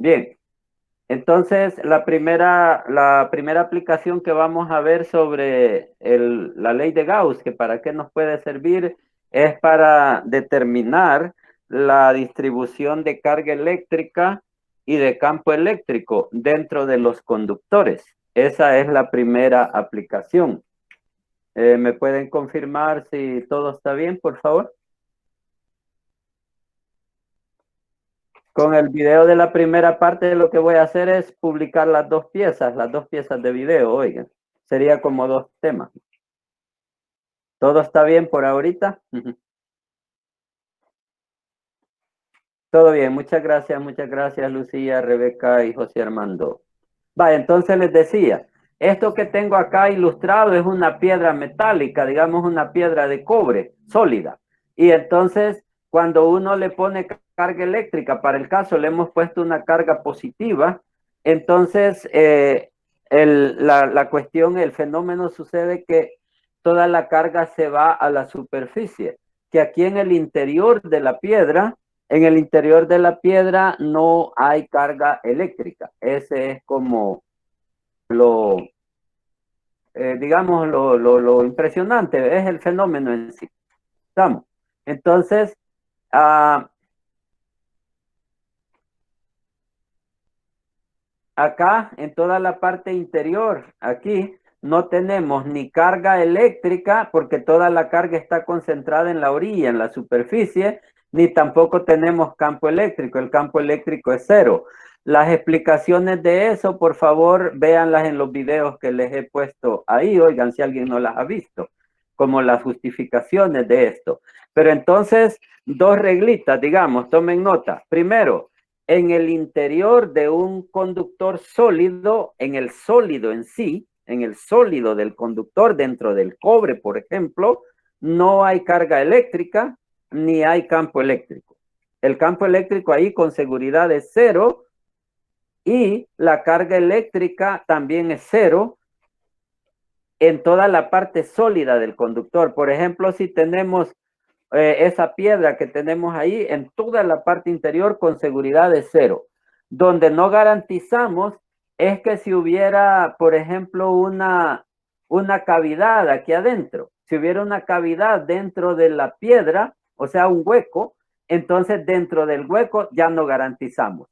Bien. Entonces, la primera aplicación que vamos a ver sobre la ley de Gauss, que para qué nos puede servir, es para determinar la distribución de carga eléctrica y de campo eléctrico dentro de los conductores. Esa es la primera aplicación. ¿Me pueden confirmar si todo está bien, por favor? Con el video de la primera parte, lo que voy a hacer es publicar las dos piezas de video, oigan. Sería como dos temas. ¿Todo está bien por ahorita? Todo bien, muchas gracias Lucía, Rebeca y José Armando. Va, entonces les decía, esto que tengo acá ilustrado es una piedra metálica, digamos una piedra de cobre sólida. Y entonces, cuando uno le pone carga eléctrica, para el caso le hemos puesto una carga positiva, entonces la cuestión, el fenómeno sucede que toda la carga se va a la superficie, que aquí en el interior de la piedra, no hay carga eléctrica. Ese es como lo, digamos, lo impresionante, es el fenómeno en sí. ¿Estamos? Entonces, acá en toda la parte interior, aquí, no tenemos ni carga eléctrica porque toda la carga está concentrada en la orilla, en la superficie, ni tampoco tenemos campo eléctrico. El campo eléctrico es cero. Las explicaciones de eso, por favor, véanlas en los videos que les he puesto ahí. Oigan, si alguien no las ha visto, como las justificaciones de esto. Pero entonces, dos reglitas, digamos, tomen nota. Primero, en el interior de un conductor sólido, en el sólido en sí, en el sólido del conductor, dentro del cobre, por ejemplo, no hay carga eléctrica ni hay campo eléctrico. El campo eléctrico ahí con seguridad es cero y la carga eléctrica también es cero en toda la parte sólida del conductor. Por ejemplo, si tenemos esa piedra que tenemos ahí en toda la parte interior con seguridad de cero. Donde no garantizamos es que si hubiera, por ejemplo, una cavidad aquí adentro, si hubiera una cavidad dentro de la piedra, o sea, un hueco, entonces dentro del hueco ya no garantizamos.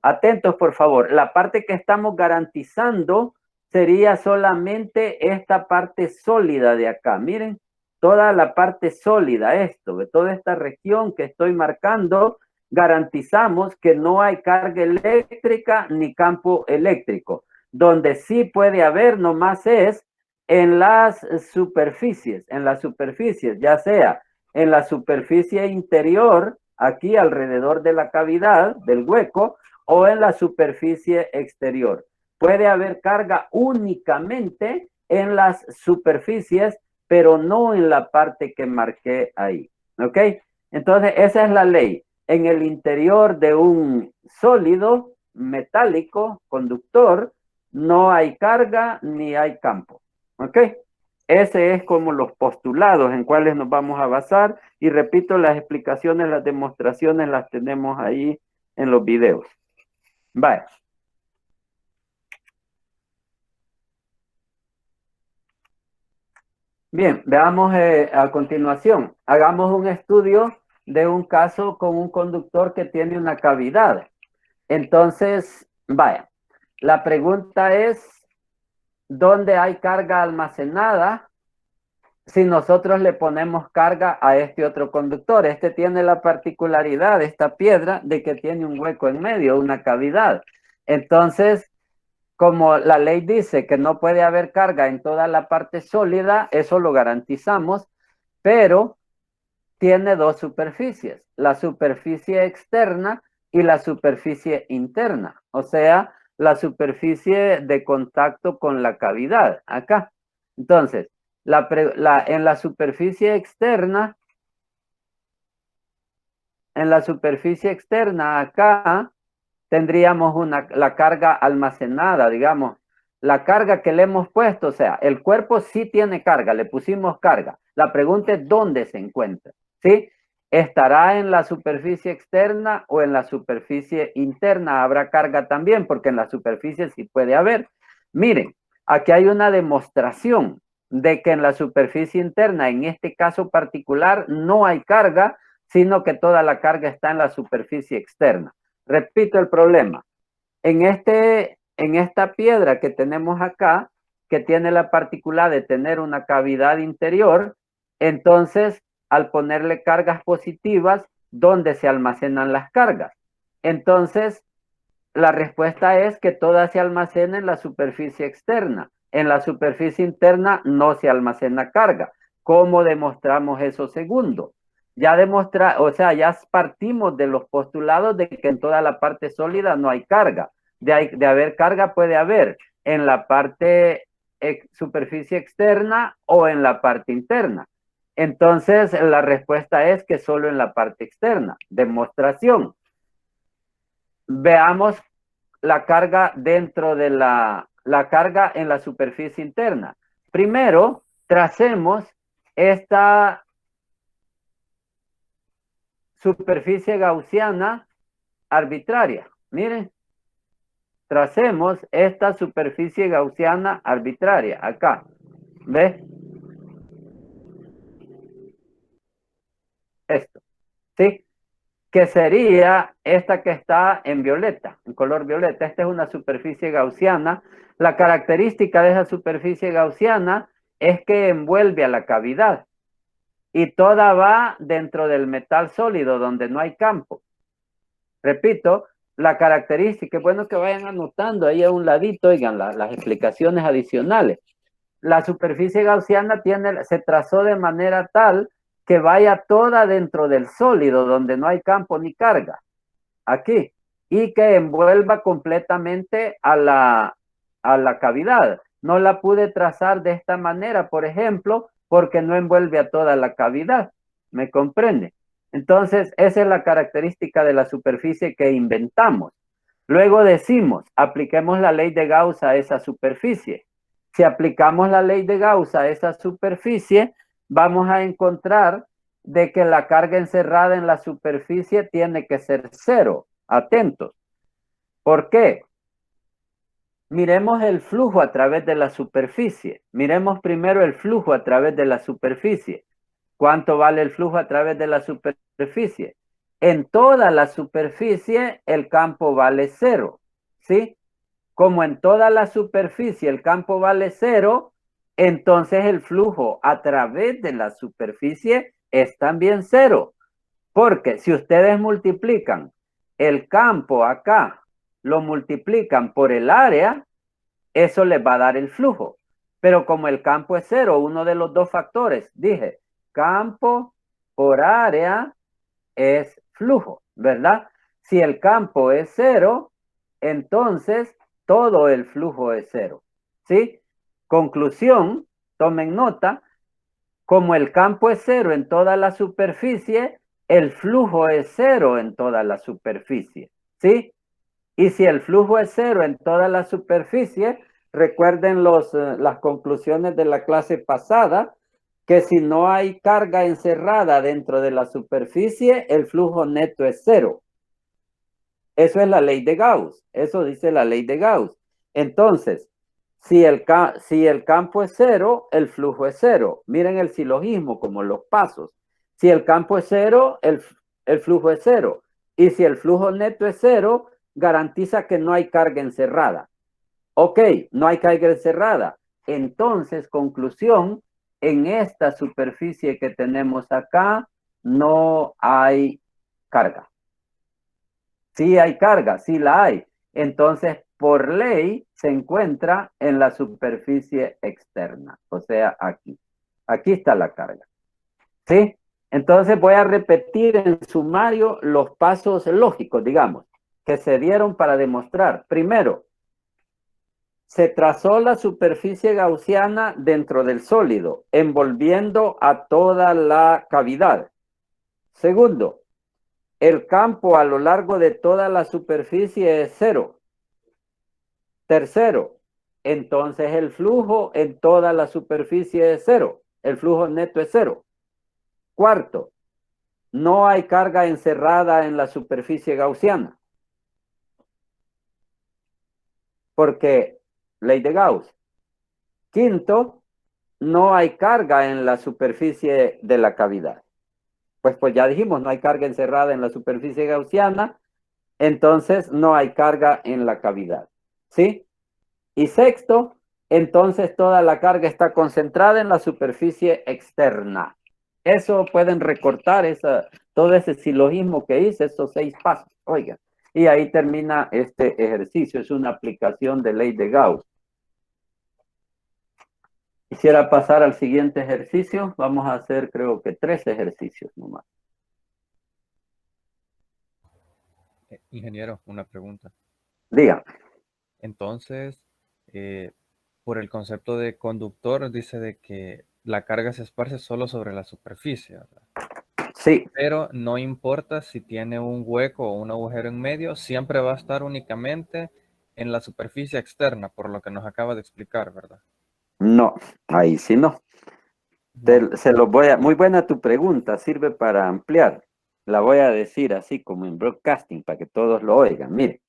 Atentos, por favor. La parte que estamos garantizando sería solamente esta parte sólida de acá. Miren, toda la parte sólida, de toda esta región que estoy marcando, garantizamos que no hay carga eléctrica ni campo eléctrico. Donde sí puede haber nomás es en las superficies, ya sea en la superficie interior, aquí alrededor de la cavidad, del hueco, o en la superficie exterior. Puede haber carga únicamente en las superficies, pero no en la parte que marqué ahí. ¿Ok? Entonces, esa es la ley. En el interior de un sólido metálico conductor, no hay carga ni hay campo. ¿Ok? Ese es como los postulados en cuales nos vamos a basar. Y repito, las explicaciones, las demostraciones las tenemos ahí en los videos. Vale. Bien, veamos a continuación. Hagamos un estudio de un caso con un conductor que tiene una cavidad. Entonces, vaya, la pregunta es, ¿dónde hay carga almacenada si nosotros le ponemos carga a este otro conductor? Este tiene la particularidad, esta piedra, de que tiene un hueco en medio, una cavidad. Entonces, como la ley dice que no puede haber carga en toda la parte sólida, eso lo garantizamos, pero tiene dos superficies, la superficie externa y la superficie interna, o sea, la superficie de contacto con la cavidad, acá. Entonces, en la superficie externa acá, tendríamos la carga almacenada, digamos, la carga que le hemos puesto, o sea, el cuerpo sí tiene carga, le pusimos carga. La pregunta es dónde se encuentra, ¿sí? ¿Estará en la superficie externa o en la superficie interna? Habrá carga también, porque en la superficie sí puede haber. Miren, aquí hay una demostración de que en la superficie interna, en este caso particular, no hay carga, sino que toda la carga está en la superficie externa. Repito el problema. En esta piedra que tenemos acá, que tiene la particularidad de tener una cavidad interior, entonces al ponerle cargas positivas, ¿dónde se almacenan las cargas? Entonces, la respuesta es que todas se almacenan en la superficie externa. En la superficie interna no se almacena carga. ¿Cómo demostramos eso segundo? Ya ya partimos de los postulados de que en toda la parte sólida no hay carga. De haber carga puede haber en la parte superficie externa o en la parte interna. Entonces, la respuesta es que solo en la parte externa. Demostración. Veamos la carga dentro de la carga en la superficie interna. Primero, tracemos esta superficie gaussiana arbitraria. Miren, tracemos esta superficie gaussiana arbitraria acá. ¿Ves? Esto. ¿Sí? Que sería esta que está en violeta, en color violeta. Esta es una superficie gaussiana. La característica de esa superficie gaussiana es que envuelve a la cavidad y toda va dentro del metal sólido donde no hay campo. Repito, la característica, es bueno que vayan anotando ahí a un ladito, oigan, las explicaciones adicionales. La superficie gaussiana se trazó de manera tal que vaya toda dentro del sólido donde no hay campo ni carga, aquí, y que envuelva completamente a la cavidad. No la pude trazar de esta manera, por ejemplo, porque no envuelve a toda la cavidad. ¿Me comprende? Entonces, esa es la característica de la superficie que inventamos. Luego decimos, apliquemos la ley de Gauss a esa superficie. Si aplicamos la ley de Gauss a esa superficie, vamos a encontrar de que la carga encerrada en la superficie tiene que ser cero. Atentos. ¿Por qué? Miremos el flujo a través de la superficie. Miremos primero el flujo a través de la superficie. ¿Cuánto vale el flujo a través de la superficie? En toda la superficie el campo vale cero, ¿sí? Como en toda la superficie el campo vale cero, entonces el flujo a través de la superficie es también cero. Porque si ustedes multiplican el campo acá, lo multiplican por el área, eso les va a dar el flujo. Pero como el campo es cero, uno de los dos factores, dije, campo por área es flujo, ¿verdad? Si el campo es cero, entonces todo el flujo es cero, ¿sí? Conclusión, tomen nota, como el campo es cero en toda la superficie, el flujo es cero en toda la superficie, ¿sí? Y si el flujo es cero en toda la superficie, recuerden las conclusiones de la clase pasada, que si no hay carga encerrada dentro de la superficie, el flujo neto es cero. Eso es la ley de Gauss. Eso dice la ley de Gauss. Entonces, si el campo es cero, el flujo es cero. Miren el silogismo como los pasos. Si el campo es cero, el flujo es cero. Y si el flujo neto es cero, garantiza que no hay carga encerrada. Ok, no hay carga encerrada. Entonces, conclusión, en esta superficie que tenemos acá, no hay carga. Sí hay carga, sí la hay. Entonces, por ley, se encuentra en la superficie externa. O sea, aquí. Aquí está la carga. ¿Sí? Entonces voy a repetir en sumario los pasos lógicos, digamos, que se dieron para demostrar. Primero, se trazó la superficie gaussiana dentro del sólido, envolviendo a toda la cavidad. Segundo, el campo a lo largo de toda la superficie es cero. Tercero, entonces el flujo en toda la superficie es cero. El flujo neto es cero. Cuarto, no hay carga encerrada en la superficie gaussiana. Porque, ley de Gauss. Quinto, no hay carga en la superficie de la cavidad. Pues ya dijimos, no hay carga encerrada en la superficie gaussiana, entonces no hay carga en la cavidad. ¿Sí? Y sexto, entonces toda la carga está concentrada en la superficie externa. Eso pueden recortar todo ese silogismo que hice, esos 6 pasos. Oiga, y ahí termina este ejercicio. Es una aplicación de ley de Gauss. Quisiera pasar al siguiente ejercicio. Vamos a hacer, creo que 3 ejercicios nomás. Ingeniero, una pregunta. Diga. Entonces, por el concepto de conductor, dice de que la carga se esparce solo sobre la superficie, ¿verdad? Sí. Pero no importa si tiene un hueco o un agujero en medio, siempre va a estar únicamente en la superficie externa, por lo que nos acaba de explicar, ¿verdad? No, ahí sí no. No. Se lo voy a... Muy buena tu pregunta, sirve para ampliar. La voy a decir así como en broadcasting para que todos lo oigan. Mire,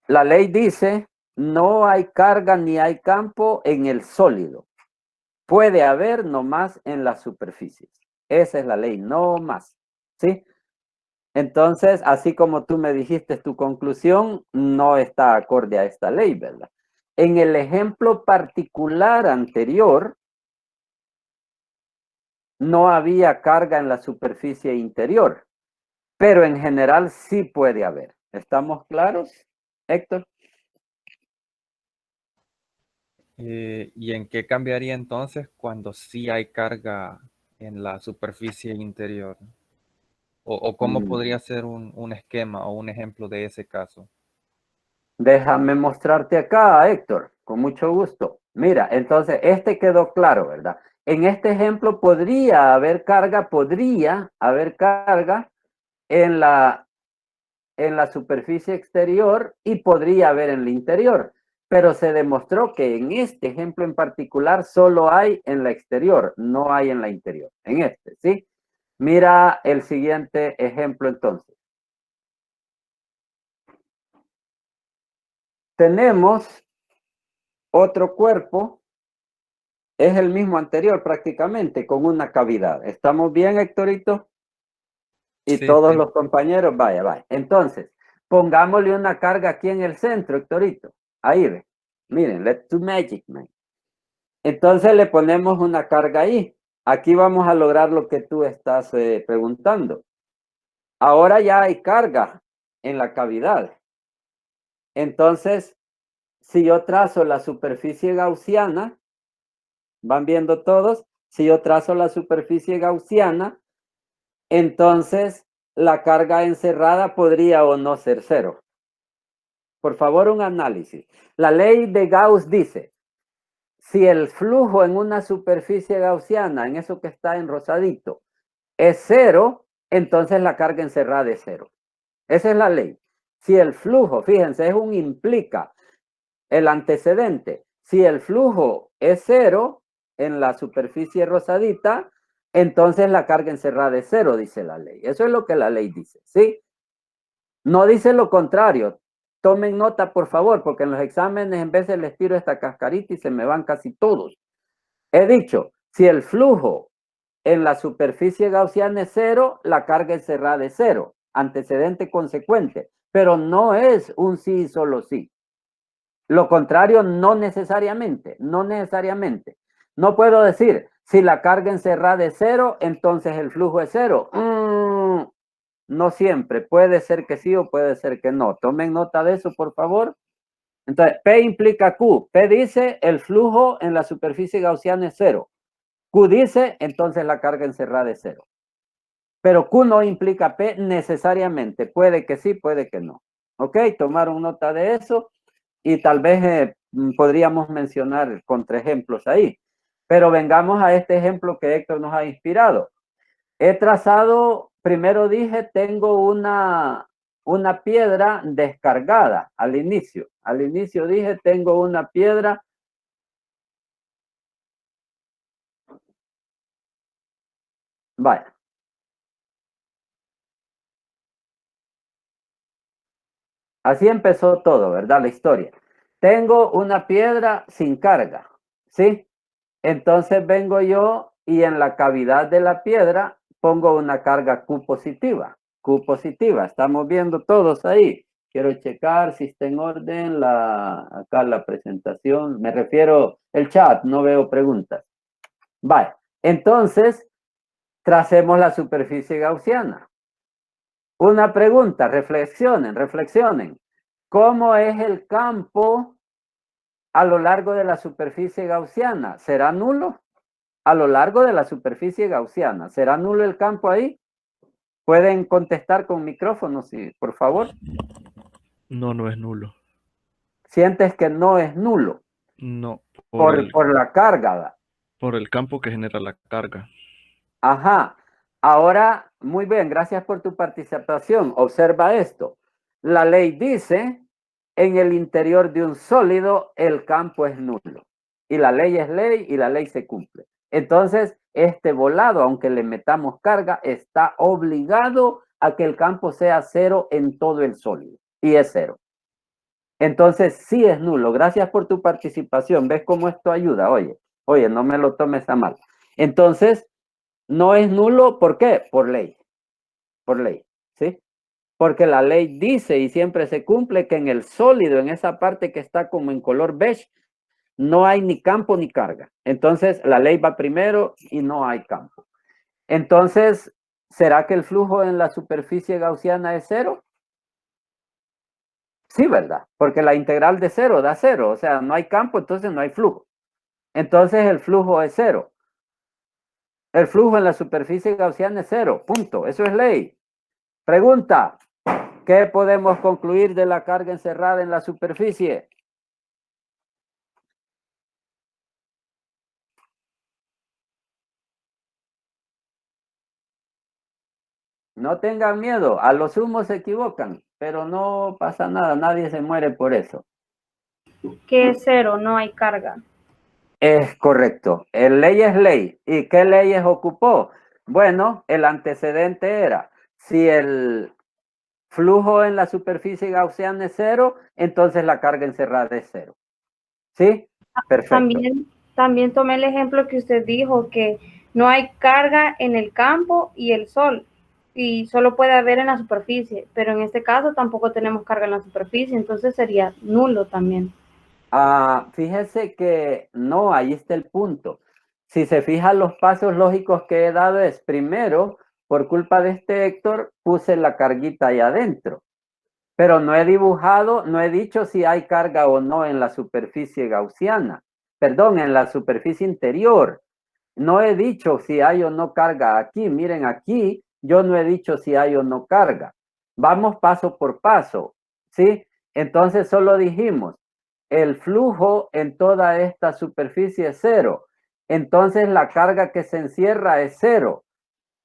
la ley dice, no hay carga ni hay campo en el sólido. Puede haber nomás en las superficies. Esa es la ley, no más. ¿Sí? Entonces, así como tú me dijiste, tu conclusión no está acorde a esta ley, ¿verdad? En el ejemplo particular anterior, no había carga en la superficie interior, pero en general sí puede haber. ¿Estamos claros, Héctor? ¿Y en qué cambiaría entonces cuando sí hay carga en la superficie interior? ¿O cómo podría ser un esquema o un ejemplo de ese caso? Déjame mostrarte acá, Héctor, con mucho gusto. Mira, entonces, este quedó claro, ¿verdad? En este ejemplo podría haber carga en la superficie exterior y podría haber en el interior, pero se demostró que en este ejemplo en particular solo hay en la exterior, no hay en la interior, en este, ¿sí? Mira el siguiente ejemplo entonces. Tenemos otro cuerpo, es el mismo anterior prácticamente, con una cavidad. ¿Estamos bien, Héctorito? Y Sí, todos sí. los compañeros, vaya, vaya. Entonces, pongámosle una carga aquí en el centro, Héctorito. Ahí ve. Miren, let's do magic, man. Entonces le ponemos una carga ahí. Aquí vamos a lograr lo que tú estás preguntando. Ahora ya hay carga en la cavidad. Entonces, si yo trazo la superficie gaussiana, van viendo todos, si yo trazo la superficie gaussiana, entonces la carga encerrada podría o no ser cero. Por favor, un análisis. La ley de Gauss dice, si el flujo en una superficie gaussiana, en eso que está en rosadito, es cero, entonces la carga encerrada es cero. Esa es la ley. Si el flujo, fíjense, es un implica el antecedente. Si el flujo es cero en la superficie rosadita, entonces la carga encerrada es cero, dice la ley. Eso es lo que la ley dice, ¿sí? No dice lo contrario. Tomen nota, por favor, porque en los exámenes en veces les tiro esta cascarita y se me van casi todos. He dicho, si el flujo en la superficie gaussiana es cero, la carga encerrada es cero, antecedente consecuente, pero no es un sí y solo sí. Lo contrario, no necesariamente, no necesariamente. No puedo decir, si la carga encerrada es cero, entonces el flujo es cero. No siempre, puede ser que sí o puede ser que no. Tomen nota de eso, por favor. Entonces, P implica Q. P dice, el flujo en la superficie gaussiana es cero. Q dice, entonces la carga encerrada es cero. Pero Q no implica P necesariamente. Puede que sí, puede que no. ¿Ok? Tomaron nota de eso y tal vez podríamos mencionar contraejemplos ahí. Pero vengamos a este ejemplo que Héctor nos ha inspirado. He trazado, primero dije, tengo una piedra descargada al inicio. Al inicio dije, tengo una piedra. Vaya. Así empezó todo, ¿verdad? La historia. Tengo una piedra sin carga, ¿sí? Entonces vengo yo y en la cavidad de la piedra pongo una carga Q positiva. Q positiva, estamos viendo todos ahí. Quiero checar si está en orden acá la presentación. Me refiero el chat, no veo preguntas. Vale, entonces tracemos la superficie gaussiana. Una pregunta, reflexionen. ¿Cómo es el campo a lo largo de la superficie gaussiana? ¿Será nulo? A lo largo de la superficie gaussiana, ¿será nulo el campo ahí? Pueden contestar con micrófono, sí, por favor. No, no es nulo. Sientes que no es nulo No, por la carga. por el campo que genera la carga. Ajá. Ahora, muy bien, gracias por tu participación. Observa esto. La ley dice, en el interior de un sólido, el campo es nulo. Y la ley es ley y la ley se cumple. Entonces, este volado, aunque le metamos carga, está obligado a que el campo sea cero en todo el sólido. Y es cero. Entonces, sí es nulo. Gracias por tu participación. ¿Ves cómo esto ayuda? Oye, no me lo tomes a mal. Entonces, no es nulo, ¿por qué? Por ley, ¿sí? Porque la ley dice y siempre se cumple que en el sólido, en esa parte que está como en color beige, no hay ni campo ni carga. Entonces, la ley va primero y no hay campo. Entonces, ¿será que el flujo en la superficie gaussiana es cero? Sí, ¿verdad? Porque la integral de cero da cero, o sea, no hay campo, entonces no hay flujo. Entonces, el flujo es cero. El flujo en la superficie gaussiana es cero, punto. Eso es ley. Pregunta, ¿qué podemos concluir de la carga encerrada en la superficie? No tengan miedo, a lo sumo se equivocan, pero no pasa nada, nadie se muere por eso. Que es cero, no hay carga. Es correcto, el ley es ley. ¿Y qué leyes ocupó? Bueno, el antecedente era, si el flujo en la superficie gaussiana es cero, entonces la carga encerrada es cero. ¿Sí? Perfecto. También tomé el ejemplo que usted dijo, que no hay carga en el campo y el sol, y solo puede haber en la superficie, pero en este caso tampoco tenemos carga en la superficie, entonces sería nulo también. Fíjese que no, ahí está el punto. Si se fijan los pasos lógicos que he dado es, primero, por culpa de este Héctor, puse la carguita ahí adentro. Pero no he dibujado, no he dicho si hay carga o no en la superficie gaussiana. Perdón, en la superficie interior. No he dicho si hay o no carga aquí. Miren, aquí yo no he dicho si hay o no carga. Vamos paso por paso, ¿sí? Entonces solo dijimos, el flujo en toda esta superficie es cero. Entonces la carga que se encierra es cero.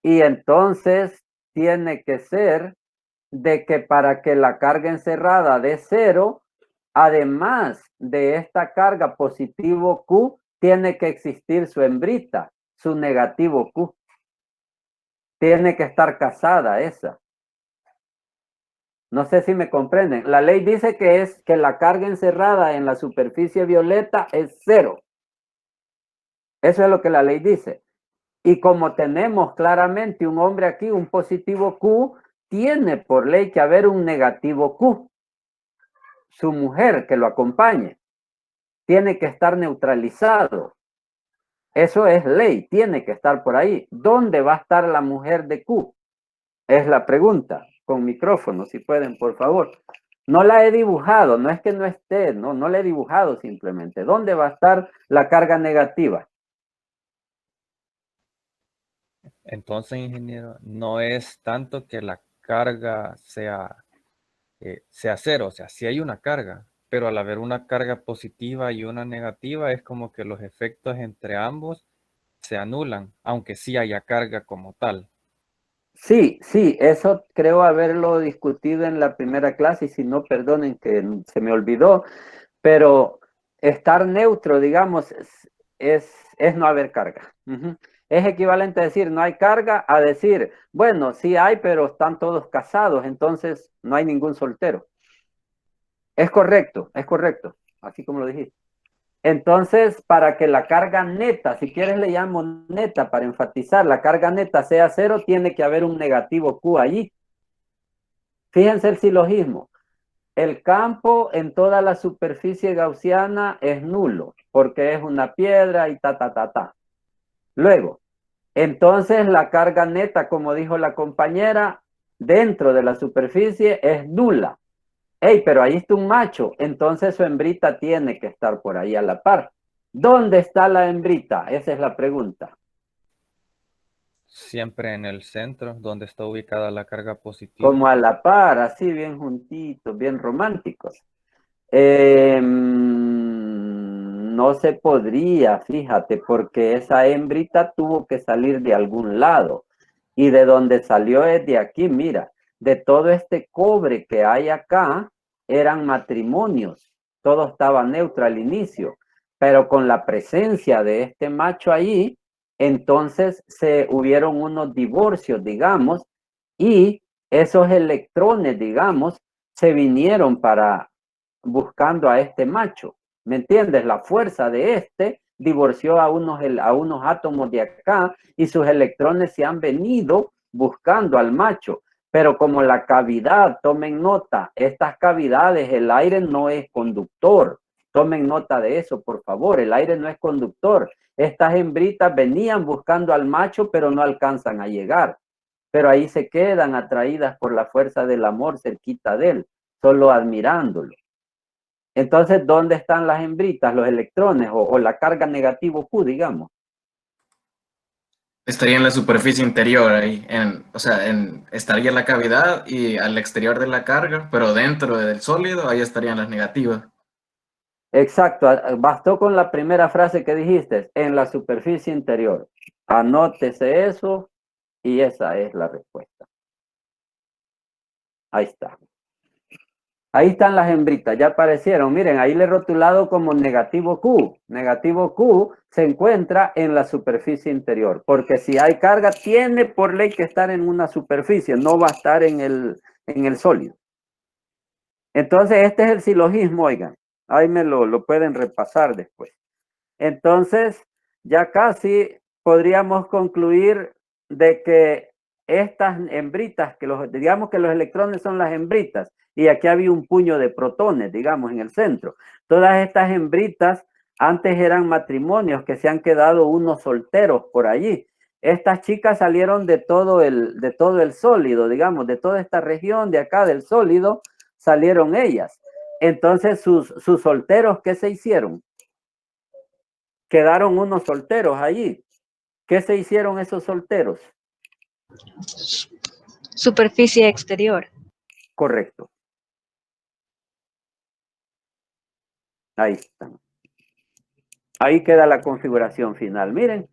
Y entonces tiene que ser de que para que la carga encerrada dé cero, además de esta carga positivo Q, tiene que existir su hembrita, su negativo Q. Tiene que estar casada esa. No sé si me comprenden. La ley dice que es que la carga encerrada en la superficie violeta es cero. Eso es lo que la ley dice. Y como tenemos claramente un hombre aquí, un positivo Q, tiene por ley que haber un negativo Q. Su mujer que lo acompañe tiene que estar neutralizado. Eso es ley, tiene que estar por ahí. ¿Dónde va a estar la mujer de Q? Es la pregunta. Con micrófono, si pueden, por favor. No la he dibujado, no es que no esté, no la he dibujado simplemente. ¿Dónde va a estar la carga negativa? Entonces, ingeniero, no es tanto que la carga sea cero, o sea, sí hay una carga, pero al haber una carga positiva y una negativa, es como que los efectos entre ambos se anulan, aunque sí haya carga como tal. Sí, eso creo haberlo discutido en la primera clase y si no, perdonen que se me olvidó, pero estar neutro, digamos, es no haber carga. Es equivalente a decir no hay carga a decir, bueno, sí hay, pero están todos casados, entonces no hay ningún soltero. Es correcto, así como lo dijiste. Entonces, para que la carga neta, si quieres le llamo neta para enfatizar, la carga neta sea cero, tiene que haber un negativo Q allí. Fíjense el silogismo. El campo en toda la superficie gaussiana es nulo, porque es una piedra y ta. Luego, entonces la carga neta, como dijo la compañera, dentro de la superficie es nula. Hey, pero ahí está un macho, entonces su hembrita tiene que estar por ahí a la par. ¿Dónde está la hembrita? Esa es la pregunta. Siempre en el centro, donde está ubicada la carga positiva. Como a la par, así bien juntitos, bien románticos. No se podría, fíjate, porque esa hembrita tuvo que salir de algún lado. Y de donde salió es de aquí, mira, de todo este cobre que hay acá, eran matrimonios. Todo estaba neutro al inicio. Pero con la presencia de este macho ahí, entonces se hubieron unos divorcios, digamos, y esos electrones, digamos, se vinieron para buscando a este macho. ¿Me entiendes? La fuerza de este divorció a unos átomos de acá y sus electrones se han venido buscando al macho. Pero como la cavidad, tomen nota, estas cavidades, el aire no es conductor. Tomen nota de eso, por favor. El aire no es conductor. Estas hembritas venían buscando al macho, pero no alcanzan a llegar. Pero ahí se quedan atraídas por la fuerza del amor cerquita de él, solo admirándolo. Entonces, ¿dónde están las hembritas, los electrones o la carga negativo Q, digamos? Estaría en la superficie interior ahí, estaría la cavidad y al exterior de la carga, pero dentro del sólido ahí estarían las negativas. Exacto, bastó con la primera frase que dijiste, en la superficie interior. Anótese eso y esa es la respuesta. Ahí está. Ahí están las hembritas, ya aparecieron. Miren, ahí le he rotulado como negativo Q. Negativo Q se encuentra en la superficie interior, porque si hay carga, tiene por ley que estar en una superficie, no va a estar en el sólido. Entonces, este es el silogismo, oigan. Ahí me lo pueden repasar después. Entonces, ya casi podríamos concluir de que estas hembritas, digamos que los electrones son las hembritas, y aquí había un puño de protones, digamos, en el centro. Todas estas hembritas antes eran matrimonios que se han quedado unos solteros por allí. Estas chicas salieron de todo el sólido, digamos, de toda esta región de acá del sólido, salieron ellas. Entonces, sus solteros, ¿qué se hicieron? Quedaron unos solteros allí. ¿Qué se hicieron esos solteros? Superficie exterior. Correcto. Ahí está. Ahí queda la configuración final. Miren,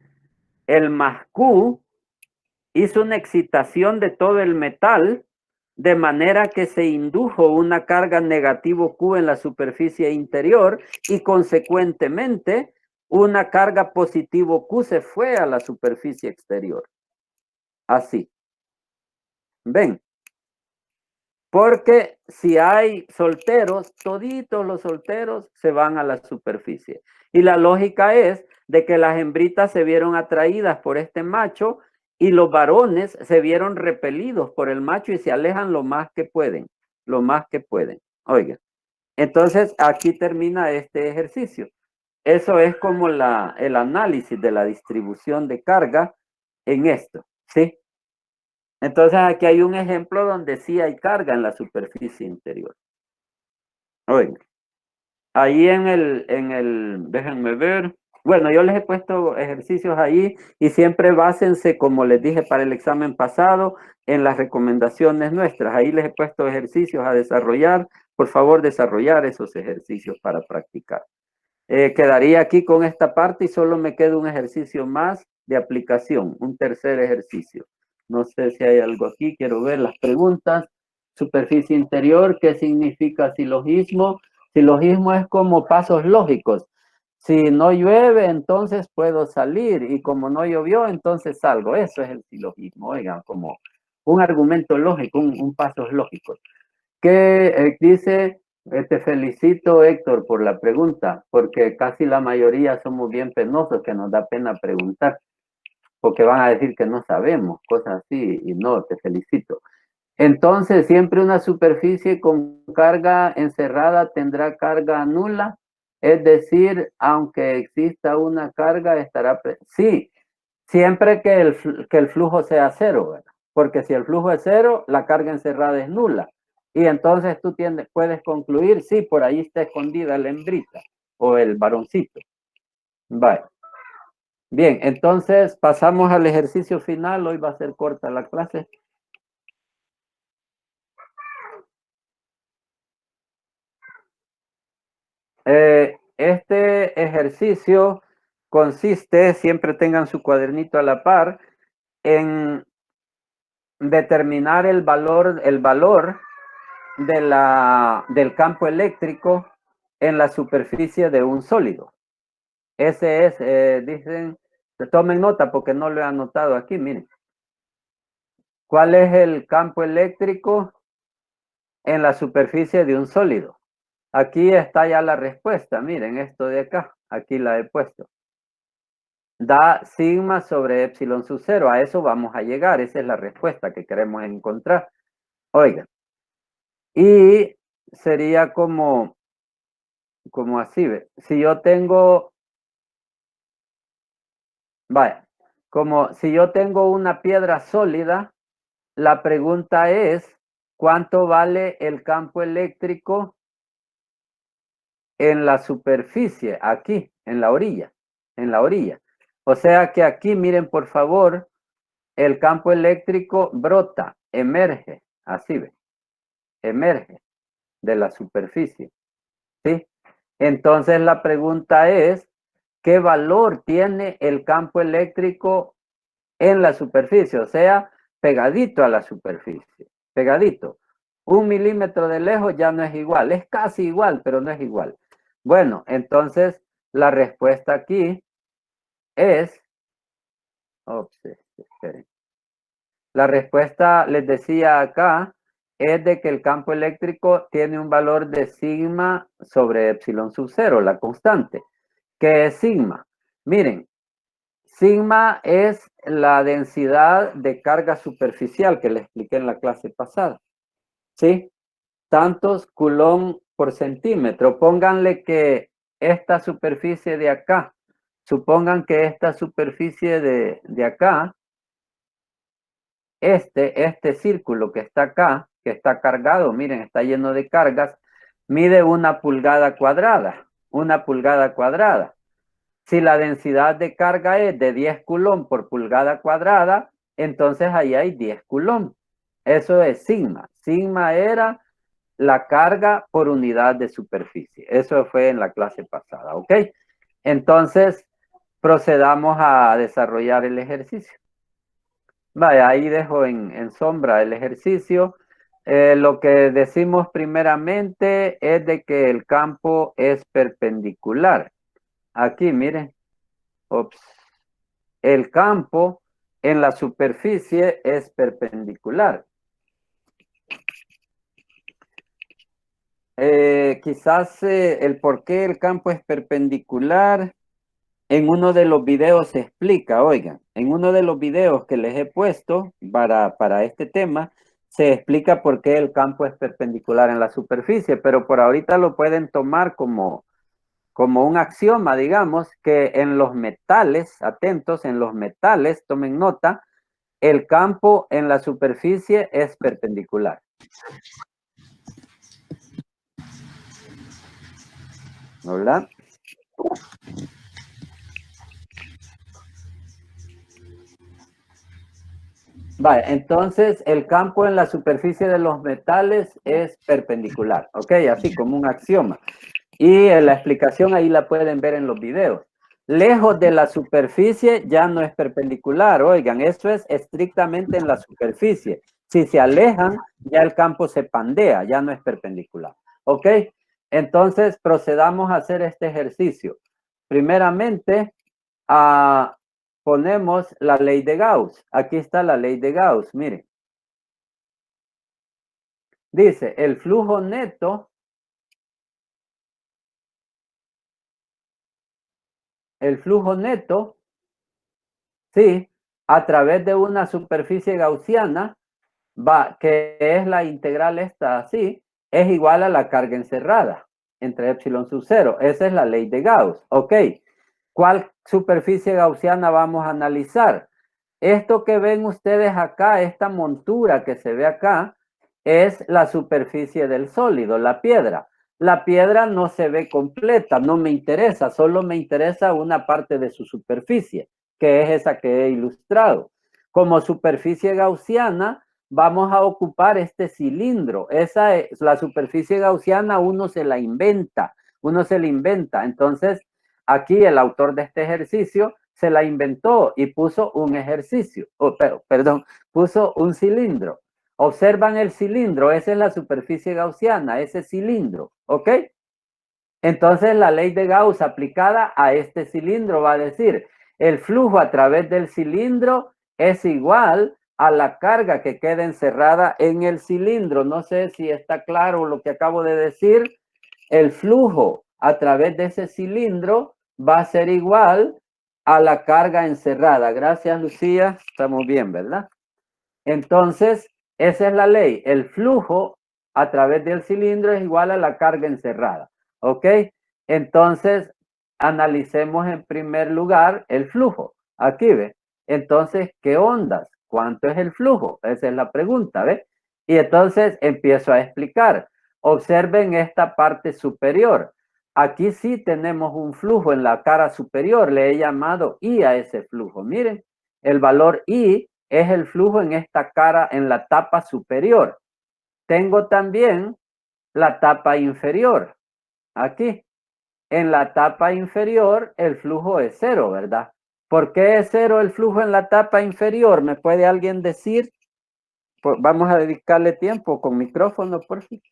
el más Q hizo una excitación de todo el metal de manera que se indujo una carga negativo Q en la superficie interior y consecuentemente una carga positivo Q se fue a la superficie exterior. Así. ¿Ven? Porque si hay solteros, toditos los solteros se van a la superficie. Y la lógica es de que las hembritas se vieron atraídas por este macho y los varones se vieron repelidos por el macho y se alejan lo más que pueden, lo más que pueden. Oiga, entonces aquí termina este ejercicio. Eso es como el análisis de la distribución de carga en esto, ¿sí? Entonces aquí hay un ejemplo donde sí hay carga en la superficie interior. Oigan, ahí déjenme ver. Bueno, yo les he puesto ejercicios ahí y siempre básense, como les dije para el examen pasado, en las recomendaciones nuestras. Ahí les he puesto ejercicios a desarrollar. Por favor, desarrollar esos ejercicios para practicar. Quedaría aquí con esta parte y solo me queda un ejercicio más de aplicación, un tercer ejercicio. No sé si hay algo aquí, quiero ver las preguntas. Superficie interior, ¿qué significa silogismo? Silogismo es como pasos lógicos. Si no llueve, entonces puedo salir y como no llovió, entonces salgo. Eso es el silogismo, oigan, como un argumento lógico, un pasos lógicos. Que dice, Te felicito, Héctor, por la pregunta, porque casi la mayoría somos bien penosos, que nos da pena preguntar, porque van a decir que no sabemos, cosas así, y no, te felicito. Entonces, siempre una superficie con carga encerrada tendrá carga nula, es decir, aunque exista una carga, estará... Sí, siempre que el flujo sea cero, ¿verdad? Porque si el flujo es cero, la carga encerrada es nula. Y entonces tú puedes concluir, sí, por ahí está escondida la hembrita o el varoncito. Vale. Bien, entonces pasamos al ejercicio final. Hoy va a ser corta la clase. Este ejercicio consiste, siempre tengan su cuadernito a la par, en determinar el valor del campo eléctrico en la superficie de un sólido. Ese es, dicen, tomen nota porque no lo he anotado aquí, miren. ¿Cuál es el campo eléctrico en la superficie de un sólido? Aquí está ya la respuesta, miren esto de acá, aquí la he puesto. Da sigma sobre epsilon sub 0, a eso vamos a llegar, esa es la respuesta que queremos encontrar. Oigan, y sería como así, ¿ve? Si yo tengo, vaya, como si yo tengo una piedra sólida, la pregunta es, ¿cuánto vale el campo eléctrico en la superficie? Aquí, en la orilla, O sea que aquí, miren por favor, el campo eléctrico brota, emerge, así ve, emerge de la superficie, ¿sí? Entonces la pregunta es, ¿qué valor tiene el campo eléctrico en la superficie? O sea, pegadito a la superficie, pegadito. 1 milímetro de lejos ya no es igual, es casi igual, pero no es igual. Bueno, entonces la respuesta aquí es, esperen. La respuesta, les decía acá, es de que el campo eléctrico tiene un valor de sigma sobre epsilon sub 0, la constante. ¿Qué es sigma? Miren, sigma es la densidad de carga superficial que les expliqué en la clase pasada. ¿Sí? Tantos coulomb por centímetro. Pónganle que esta superficie de acá, supongan que esta superficie de acá, este círculo que está acá, que está cargado, miren, está lleno de cargas, mide 1 pulgada cuadrada, 1 pulgada cuadrada. Si la densidad de carga es de 10 coulomb por pulgada cuadrada, entonces ahí hay 10 coulomb. Eso es sigma. Sigma era la carga por unidad de superficie. Eso fue en la clase pasada, ¿ok? Entonces, procedamos a desarrollar el ejercicio. Vaya, ahí dejo en sombra el ejercicio. Lo que decimos primeramente es de que el campo es perpendicular. Aquí, miren. Ups. El campo en la superficie es perpendicular. Quizás el por qué el campo es perpendicular en uno de los videos se explica, oigan, en uno de los videos que les he puesto para este tema, se explica por qué el campo es perpendicular en la superficie, pero por ahorita lo pueden tomar como un axioma, digamos, que en los metales, atentos, en los metales, tomen nota, el campo en la superficie es perpendicular. ¿Verdad? Vale, entonces el campo en la superficie de los metales es perpendicular, ¿ok? Así como un axioma. Y la explicación ahí la pueden ver en los videos. Lejos de la superficie ya no es perpendicular, oigan, esto es estrictamente en la superficie. Si se alejan, ya el campo se pandea, ya no es perpendicular, ¿ok? Entonces procedamos a hacer este ejercicio. Primeramente, ponemos la ley de Gauss. Aquí está la ley de Gauss, miren. Dice, el flujo neto el flujo neto, sí, a través de una superficie gaussiana, que es la integral esta así, es igual a la carga encerrada entre epsilon sub 0. Esa es la ley de Gauss. Ok. ¿Cuál superficie gaussiana vamos a analizar? Esto que ven ustedes acá, esta montura que se ve acá, es la superficie del sólido, la piedra. La piedra no se ve completa, no me interesa, solo me interesa una parte de su superficie, que es esa que he ilustrado. Como superficie gaussiana, vamos a ocupar este cilindro. Esa es la superficie gaussiana, uno se la inventa. Entonces, aquí el autor de este ejercicio se la inventó y puso un ejercicio, puso un cilindro. Observan el cilindro, esa es la superficie gaussiana, ese cilindro, ¿ok? Entonces la ley de Gauss aplicada a este cilindro va a decir, el flujo a través del cilindro es igual a la carga que queda encerrada en el cilindro. No sé si está claro lo que acabo de decir. El flujo a través de ese cilindro va a ser igual a la carga encerrada. Gracias, Lucía. Estamos bien, ¿verdad? Entonces, esa es la ley. El flujo a través del cilindro es igual a la carga encerrada. ¿Ok? Entonces, analicemos en primer lugar el flujo. Aquí, ¿ve? Entonces, ¿qué ondas? ¿Cuánto es el flujo? Esa es la pregunta, ¿ve? Y entonces empiezo a explicar. Observen esta parte superior. Aquí sí tenemos un flujo en la cara superior. Le he llamado I a ese flujo. Miren, el valor I es el flujo en esta cara, en la tapa superior. Tengo también la tapa inferior. Aquí. En la tapa inferior el flujo es 0, ¿verdad? ¿Por qué es 0 el flujo en la tapa inferior? ¿Me puede alguien decir? Pues vamos a dedicarle tiempo con micrófono, por favor.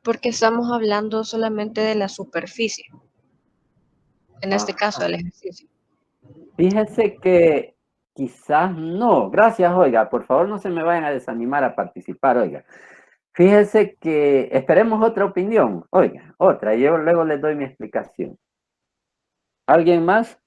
Porque estamos hablando solamente de la superficie. En este caso, del ejercicio. Fíjese que quizás no. Gracias, oiga. Por favor, no se me vayan a desanimar a participar, oiga. Fíjese que esperemos otra opinión. Oiga, otra. Yo luego les doy mi explicación. ¿Alguien más?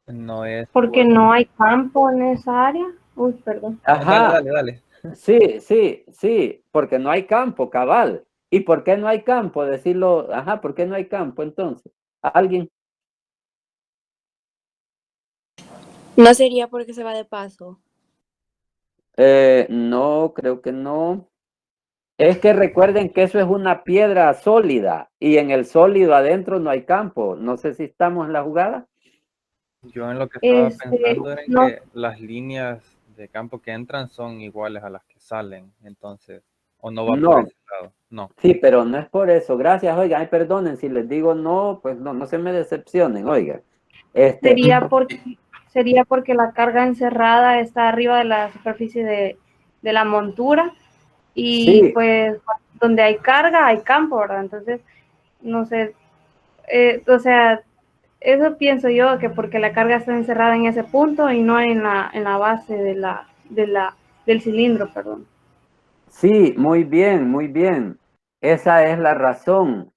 No es. Porque no hay campo en esa área. Uy, perdón. Ajá. Dale. Sí, porque no hay campo, cabal. ¿Y por qué no hay campo? Decirlo, ajá, ¿por qué no hay campo entonces? ¿Alguien? ¿No sería porque se va de paso? No, creo que no. Es que recuerden que eso es una piedra sólida y en el sólido adentro no hay campo. No sé si estamos en la jugada. Yo en lo que estaba pensando era en no. que las líneas de campo que entran son iguales a las que salen, entonces, o no va por No. ese lado. No. Sí, pero no es por eso. Gracias, oiga. Ay, perdonen si les digo no, pues no se me decepcionen, oiga. Sería porque la carga encerrada está arriba de la superficie de la montura y Sí. pues donde hay carga hay campo, ¿verdad? Entonces, no sé, o sea, eso pienso yo, que porque la carga está encerrada en ese punto y no en la base del cilindro, perdón. Sí, muy bien, muy bien. Esa es la razón.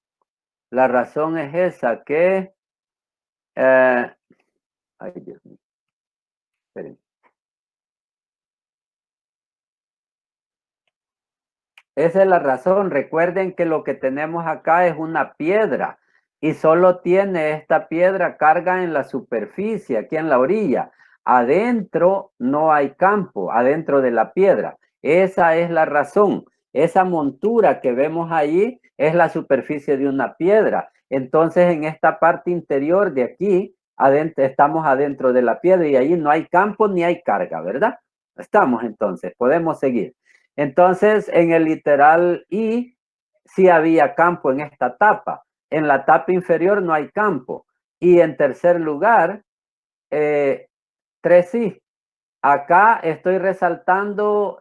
La razón es esa, que... ay, Dios mío. Esperen. Esa es la razón. Recuerden que lo que tenemos acá es una piedra y solo tiene esta piedra carga en la superficie, aquí en la orilla. Adentro no hay campo, adentro de la piedra. Esa es la razón. Esa montura que vemos allí es la superficie de una piedra. Entonces, en esta parte interior de aquí, adentro, estamos adentro de la piedra y allí no hay campo ni hay carga, ¿verdad? Estamos entonces, podemos seguir. Entonces, en el literal I, sí había campo en esta tapa. En la tapa inferior no hay campo. Y en tercer lugar, 3I. Acá estoy resaltando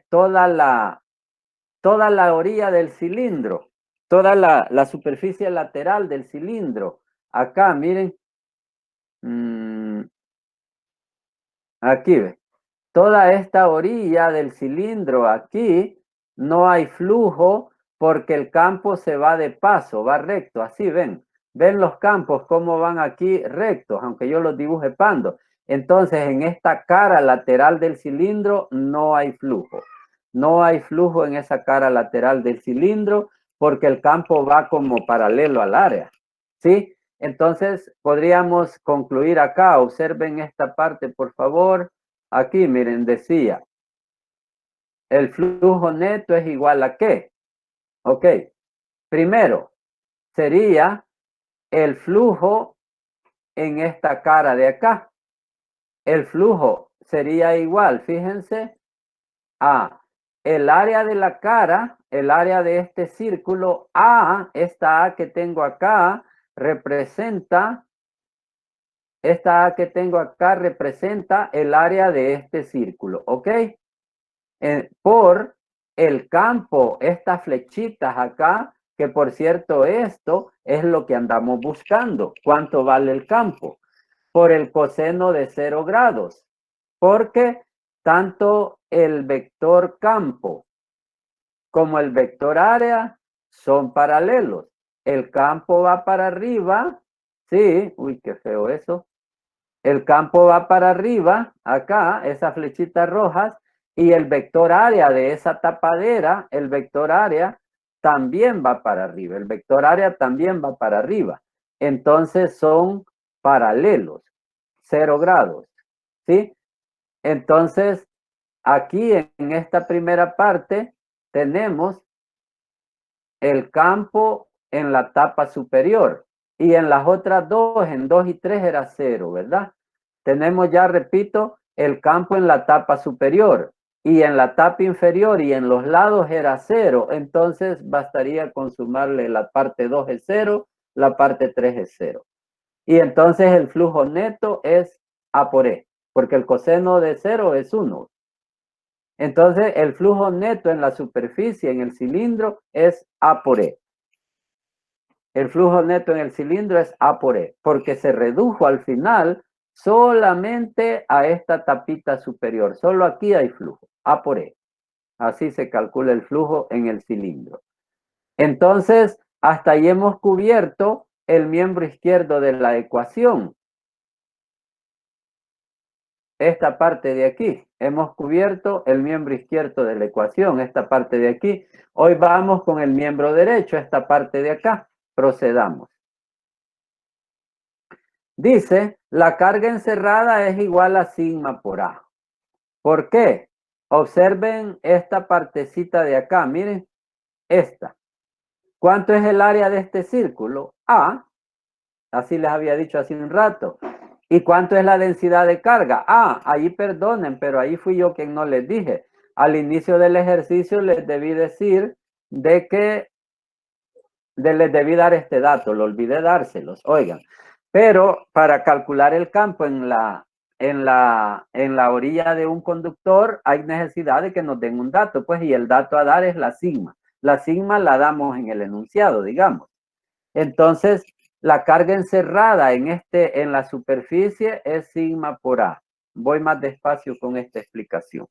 toda la orilla del cilindro, toda la superficie lateral del cilindro. Acá, miren. Aquí ve. Toda esta orilla del cilindro aquí no hay flujo porque el campo se va de paso, va recto, así ven. Ven los campos cómo van aquí rectos, aunque yo los dibuje pando. Entonces, en esta cara lateral del cilindro no hay flujo. No hay flujo en esa cara lateral del cilindro porque el campo va como paralelo al área. ¿Sí? Entonces, podríamos concluir acá. Observen esta parte, por favor. Aquí, miren, decía, el flujo neto es igual a ¿qué? Ok. Primero, sería el flujo en esta cara de acá. El flujo sería igual, fíjense, a el área de la cara, el área de este círculo A, esta A que tengo acá, representa, esta A que tengo acá representa el área de este círculo, ¿ok? Por el campo, estas flechitas acá, que por cierto esto es lo que andamos buscando. ¿Cuánto vale el campo? Por el coseno de 0 grados. Porque tanto el vector campo como el vector área son paralelos. El campo va para arriba. Sí, uy, qué feo eso. El campo va para arriba, acá, esas flechitas rojas, y el vector área de esa tapadera, el vector área también va para arriba. El vector área también va para arriba. Entonces son paralelos, 0 grados. ¿Sí? Entonces, aquí en esta primera parte tenemos el campo en la tapa superior. Y en las otras dos, en 2 y 3 era 0, ¿verdad? Tenemos ya, repito, el campo en la tapa superior. Y en la tapa inferior y en los lados era 0. Entonces bastaría con sumarle la parte 2 es 0, la parte 3 es 0. Y entonces el flujo neto es A por E, porque el coseno de 0 es 1. Entonces el flujo neto en la superficie, en el cilindro, es A por E. El flujo neto en el cilindro es A por E, porque se redujo al final solamente a esta tapita superior. Solo aquí hay flujo, A por E. Así se calcula el flujo en el cilindro. Entonces, hasta ahí hemos cubierto el miembro izquierdo de la ecuación. Esta parte de aquí. Hemos cubierto el miembro izquierdo de la ecuación, esta parte de aquí. Hoy vamos con el miembro derecho, esta parte de acá. Procedamos. Dice, la carga encerrada es igual a sigma por A. ¿Por qué? Observen esta partecita de acá, miren, esta. ¿Cuánto es el área de este círculo? A. Así les había dicho hace un rato. ¿Y cuánto es la densidad de carga? Ah, ahí perdonen, pero ahí fui yo quien no les dije. Al inicio del ejercicio les debí decir de que les debí dar este dato, lo olvidé dárselos, oigan. Pero para calcular el campo en la orilla de un conductor hay necesidad de que nos den un dato, pues, y el dato a dar es la sigma. La sigma la damos en el enunciado, digamos. Entonces, la carga encerrada en la superficie es sigma por A. Voy más despacio con esta explicación.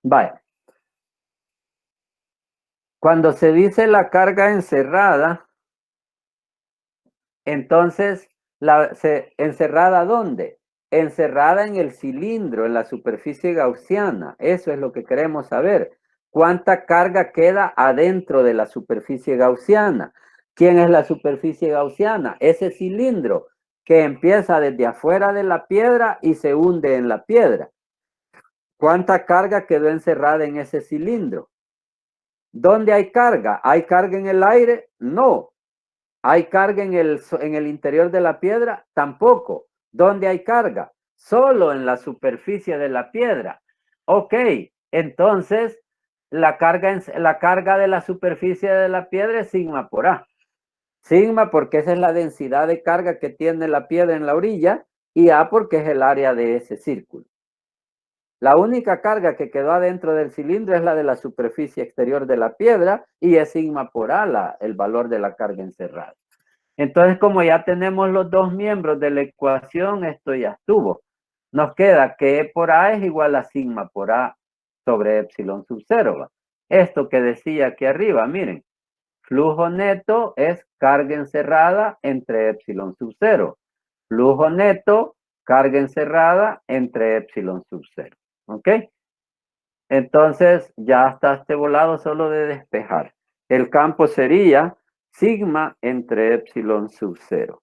Vaya. Cuando se dice la carga encerrada, entonces, ¿encerrada dónde? Encerrada en el cilindro, en la superficie gaussiana. Eso es lo que queremos saber. ¿Cuánta carga queda adentro de la superficie gaussiana? ¿Quién es la superficie gaussiana? Ese cilindro que empieza desde afuera de la piedra y se hunde en la piedra. ¿Cuánta carga quedó encerrada en ese cilindro? ¿Dónde hay carga? ¿Hay carga en el aire? No. ¿Hay carga en el interior de la piedra? Tampoco. ¿Dónde hay carga? Solo en la superficie de la piedra. Ok, entonces la carga de la superficie de la piedra es sigma por A. Sigma porque esa es la densidad de carga que tiene la piedra en la orilla y A porque es el área de ese círculo. La única carga que quedó adentro del cilindro es la de la superficie exterior de la piedra y es sigma por A el valor de la carga encerrada. Entonces, como ya tenemos los dos miembros de la ecuación, esto ya estuvo. nos queda que E por A es igual a sigma por A sobre epsilon sub 0. ¿Va? Esto que decía aquí arriba, miren, flujo neto es carga encerrada entre epsilon sub 0. Flujo neto, carga encerrada entre epsilon sub 0. ¿Ok? Entonces, ya está este volado solo de despejar. El campo sería sigma entre epsilon sub 0.